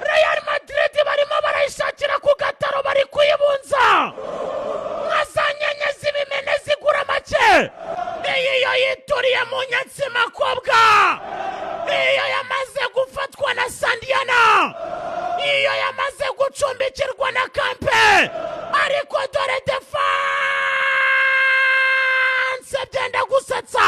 Real Madrid barimo barayishakira ku gataro bari kuyibunza nkazanyanya zibimene zigura make iyo yituriye mu nyansima kobwa iyo yamaze gufatwa na Sandiana iyo yamaze gucumbikirwa na Kampe ariko dore defense byenda gusetsa